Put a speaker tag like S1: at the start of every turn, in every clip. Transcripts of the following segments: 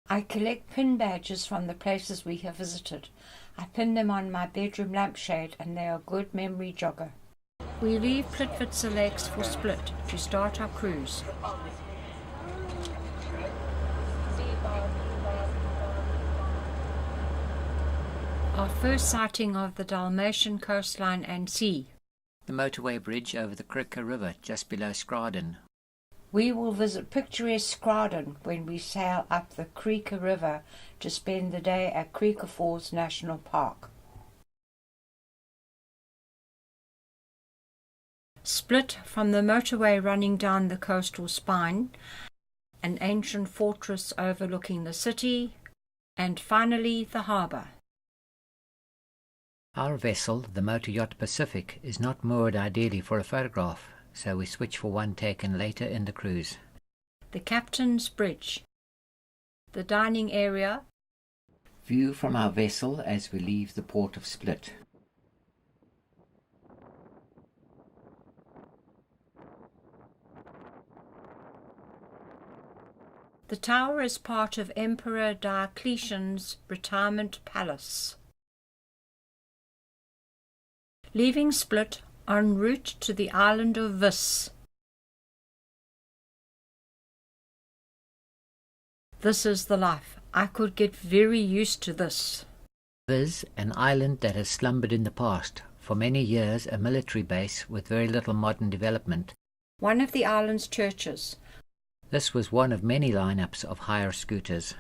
S1: I collect pin badges from the places we have visited. I pin them on my bedroom lampshade and they are a good memory jogger. We leave Plitvice Lakes for Split to start our cruise. Our first sighting of the Dalmatian coastline and sea.
S2: The motorway bridge over the Croatia River just below Scradin.
S1: We will visit picturesque Scradin when we sail up the Croatia River to spend the day at Croatia Falls National Park. Split from the motorway running down the coastal spine, an ancient fortress overlooking the city, and finally the harbour.
S2: Our vessel, the motor yacht Pacific, is not moored ideally for a photograph, so we switch for one taken later in the cruise.
S1: The Captain's Bridge. The dining area.
S2: View from our vessel as we leave the port of Split.
S1: The tower is part of Emperor Diocletian's retirement palace. Leaving Split en route to the island of Vis. This is the life. I could get very used to this.
S2: Vis, an island that has slumbered in the past, for many years a military base with very little modern development.
S1: One of the island's churches.
S2: This was one of many lineups of hire scooters.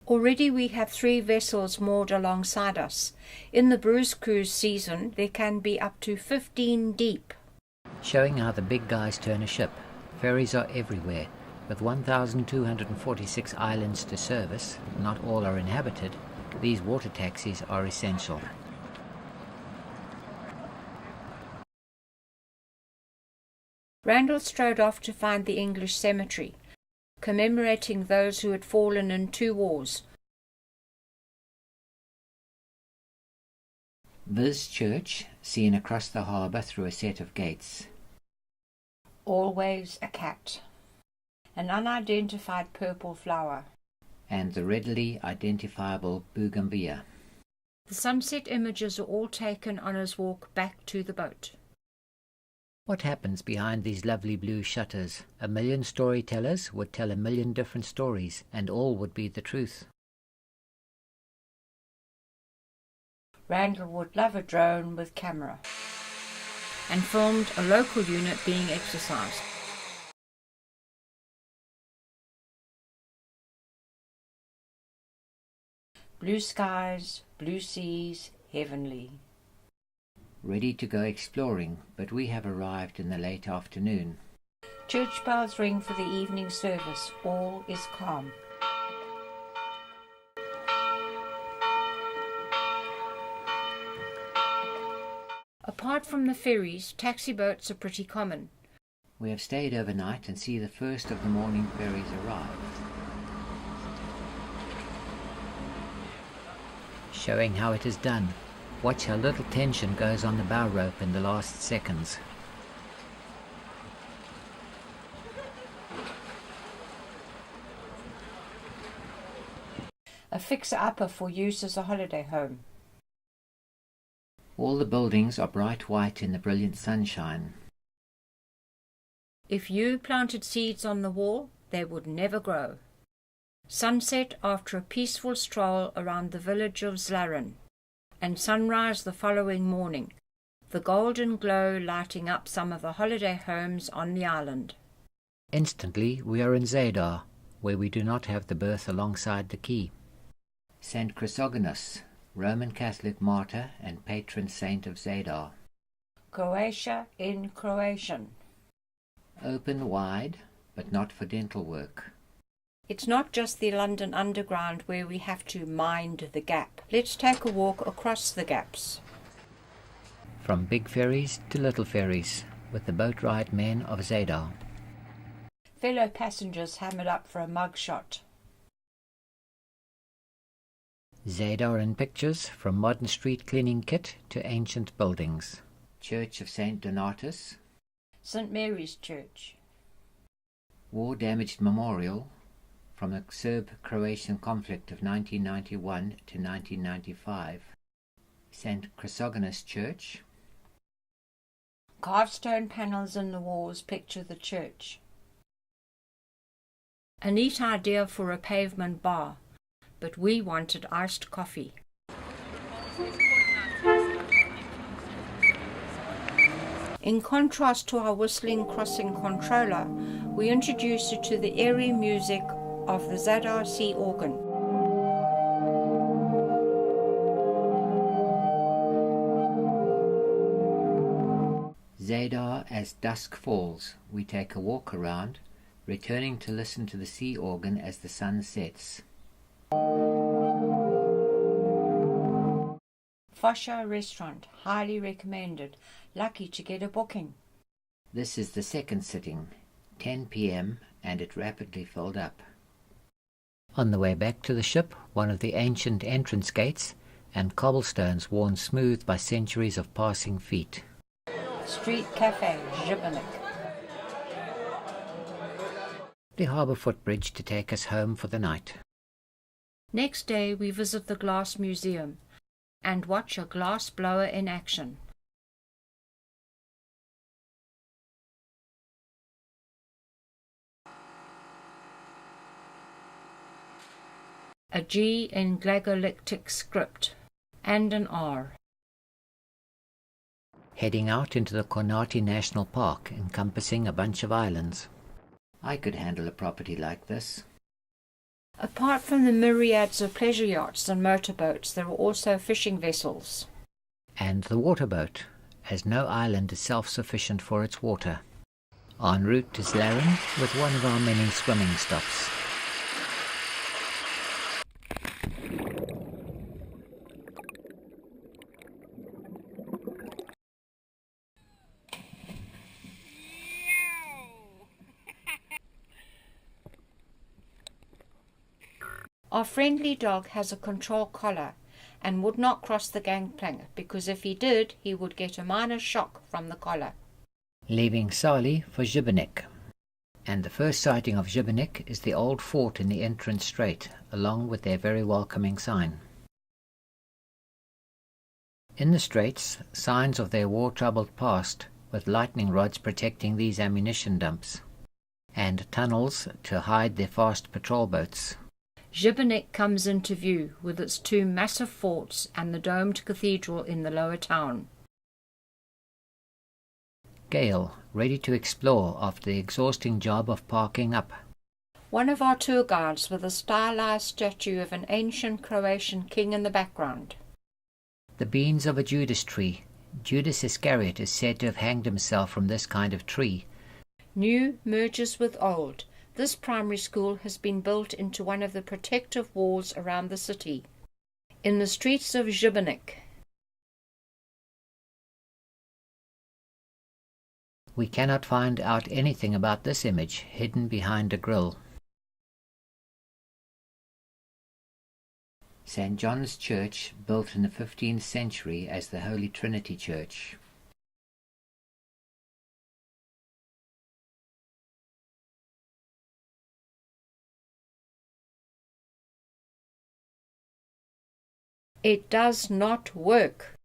S1: Already we have 3 vessels moored alongside us. In the Bruce cruise season, there can be up to 15 deep.
S2: Showing how the big guys turn a ship. Ferries are everywhere. With 1,246 islands to service, not all are inhabited, these water taxis are essential.
S1: Randall strode off to find the English cemetery, commemorating those who had fallen in 2 wars.
S2: Vis Church, seen across the harbour through a set of gates.
S1: Always a cat. An unidentified purple flower.
S2: And the readily identifiable bougainvillea.
S1: The sunset images are all taken on his walk back to the boat.
S2: What happens behind these lovely blue shutters? A million storytellers would tell a million different stories, and all would be the truth.
S1: Randall would love a drone with camera, and filmed a local unit being exercised. Blue skies, blue seas, heavenly.
S2: Ready to go exploring, but we have arrived in the late afternoon.
S1: Church bells ring for the evening service. All is calm. Apart from the ferries, taxi boats are pretty common.
S2: We have stayed overnight and see the first of the morning ferries arrive. Showing how it is done. Watch how little tension goes on the bow rope in the last seconds.
S1: A fixer-upper for use as a holiday home.
S2: All the buildings are bright white in the brilliant sunshine.
S1: If you planted seeds on the wall, they would never grow. Sunset after a peaceful stroll around the village of Zlaren, and sunrise the following morning, the golden glow lighting up some of the holiday homes on the island.
S2: Instantly we are in Zadar, where we do not have the berth alongside the quay. Saint Chrysogonus, Roman Catholic martyr and patron saint of Zadar.
S1: Croatia in Croatian.
S2: Open wide, but not for dental work.
S1: It's not just the London Underground where we have to mind the gap. Let's take a walk across the gaps.
S2: From big ferries to little ferries, with the boat ride men of Zadar.
S1: Fellow passengers hammered up for a mug shot.
S2: Zadar in pictures, from modern street cleaning kit to ancient buildings. Church of St. Donatus.
S1: St. Mary's Church.
S2: War-damaged memorial, from the Serb-Croatian conflict of 1991 to 1995. St. Chrysogonus Church.
S1: Carved stone panels in the walls picture the church. A neat idea for a pavement bar, but we wanted iced coffee. In contrast to our whistling crossing controller, we introduce you to the airy music of the Zadar sea organ.
S2: Zadar as dusk falls, we take a walk around, returning to listen to the sea organ as the sun sets.
S1: Fosha restaurant, highly recommended. Lucky to get a booking.
S2: This is the second sitting, 10 p.m., and it rapidly filled up. On the way back to the ship, one of the ancient entrance gates, and cobblestones worn smooth by centuries of passing feet.
S1: Street Cafe, Zhibanik.
S2: The harbour footbridge to take us home for the night.
S1: Next day we visit the Glass Museum and watch a glass blower in action. A G in Glagolitic script, and an R.
S2: Heading out into the Kornati National Park, encompassing a bunch of islands. I could handle a property like this.
S1: Apart from the myriads of pleasure yachts and motorboats, there are also fishing vessels.
S2: And the waterboat, as no island is self-sufficient for its water. En route to Zlaren with one of our many swimming stops.
S1: Our friendly dog has a control collar and would not cross the gangplank because if he did, he would get a minor shock from the collar.
S2: Leaving Sali for Zhibanik. And the first sighting of Zhibanik is the old fort in the entrance strait, along with their very welcoming sign. In the straits, signs of their war-troubled past, with lightning rods protecting these ammunition dumps, and tunnels to hide their fast patrol boats.
S1: Zhibanik comes into view with its two massive forts and the domed cathedral in the lower town.
S2: Gail, ready to explore after the exhausting job of parking up.
S1: One of our tour guides with a stylized statue of an ancient Croatian king in the background.
S2: The beans of a Judas tree. Judas Iscariot is said to have hanged himself from this kind of tree.
S1: New merges with old. This primary school has been built into one of the protective walls around the city. In the streets of Zhibanik.
S2: We cannot find out anything about this image hidden behind a grill. St. John's Church, built in the 15th century as the Holy Trinity Church.
S1: It does not work.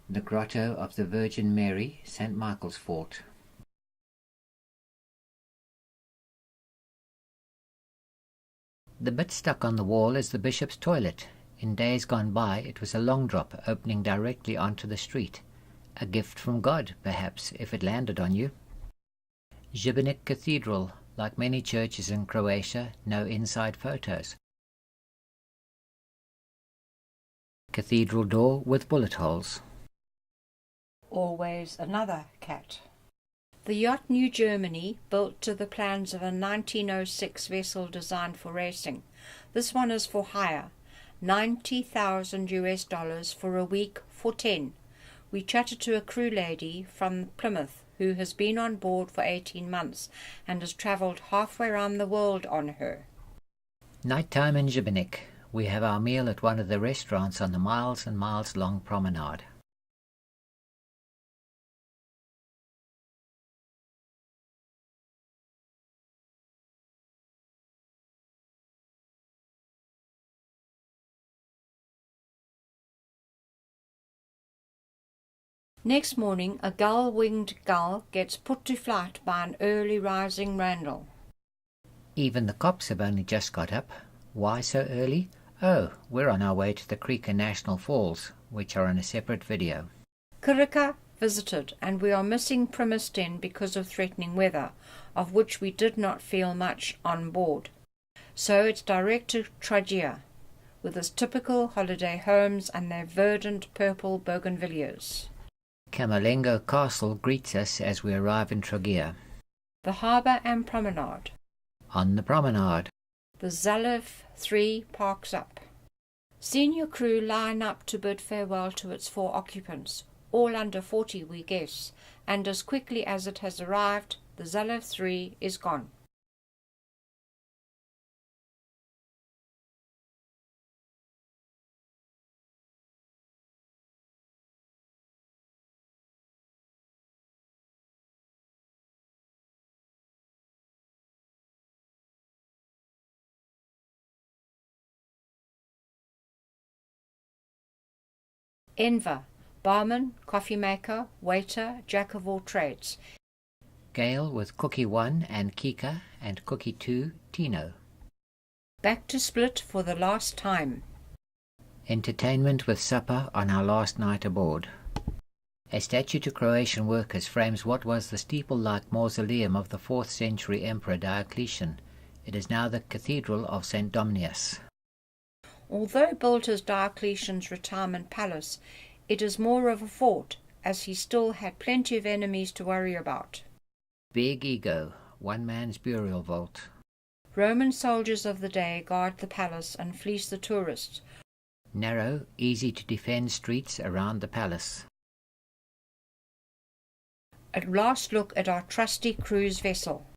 S2: The Grotto of the Virgin Mary, St. Michael's Fort. The bit stuck on the wall is the bishop's toilet. In days gone by, it was a long drop opening directly onto the street. A gift from God, perhaps, if it landed on you. Zhibanik Cathedral, like many churches in Croatia, no inside photos. Cathedral door with bullet holes.
S1: Always another cat. The yacht New Germany, built to the plans of a 1906 vessel designed for racing. This one is for hire. $90,000 for a week for 10. We chatted to a crew lady from Plymouth who has been on board for 18 months and has travelled halfway around the world on her.
S2: Nighttime in Zhibanik. We have our meal at one of the restaurants on the miles and miles long promenade.
S1: Next morning, a gull-winged gull gets put to flight by an early rising Randall.
S2: Even the cops have only just got up. Why so early? Oh, we're on our way to the Creek and National Falls, which are in a separate video.
S1: Kurika visited, and we are missing Primistin because of threatening weather, of which we did not feel much on board. So it's direct to Tragia, with its typical holiday homes and their verdant purple bougainvilleas.
S2: Camerlengo Castle greets us as we arrive in Tragia.
S1: The harbour and promenade.
S2: On the promenade,
S1: the Zalev 3 parks up. Senior crew line up to bid farewell to its 4 occupants, all under 40 we guess, and as quickly as it has arrived, the Zalev 3 is gone. Enver, barman, coffee maker, waiter, jack of all trades.
S2: Gail with Cookie 1 and Kika, and Cookie 2, Tino.
S1: Back to Split for the last time.
S2: Entertainment with supper on our last night aboard. A statue to Croatian workers frames what was the steeple-like mausoleum of the 4th century Emperor Diocletian. It is now the Cathedral of St. Domnius.
S1: Although built as Diocletian's retirement palace, it is more of a fort, as he still had plenty of enemies to worry about.
S2: Big ego, one man's burial vault.
S1: Roman soldiers of the day guard the palace and fleece the tourists.
S2: Narrow, easy to defend streets around the palace.
S1: A last look at our trusty cruise vessel.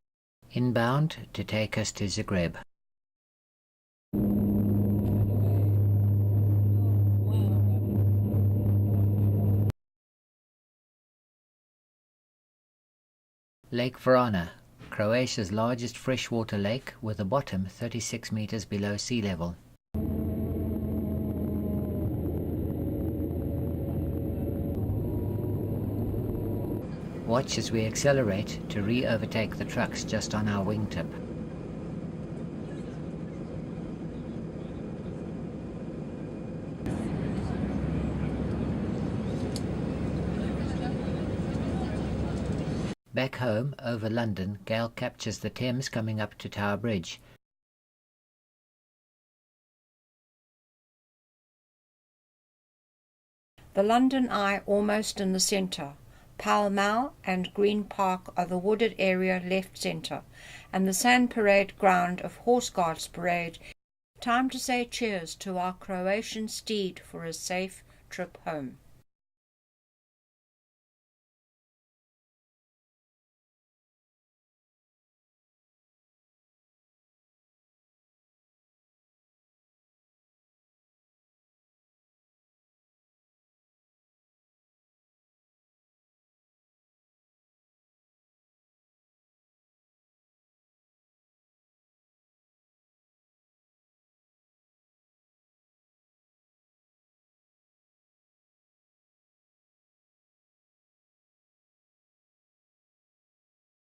S2: Inbound to take us to Zagreb. Lake Vrana, Croatia's largest freshwater lake with a bottom 36 meters below sea level. Watch as we accelerate to re-overtake the trucks just on our wingtip. Back home, over London, Gail captures the Thames coming up to Tower Bridge.
S1: The London Eye almost in the centre. Pall Mall and Green Park are the wooded area left centre, and the Sand Parade ground of Horse Guards Parade. Time to say cheers to our Croatian steed for a safe trip home.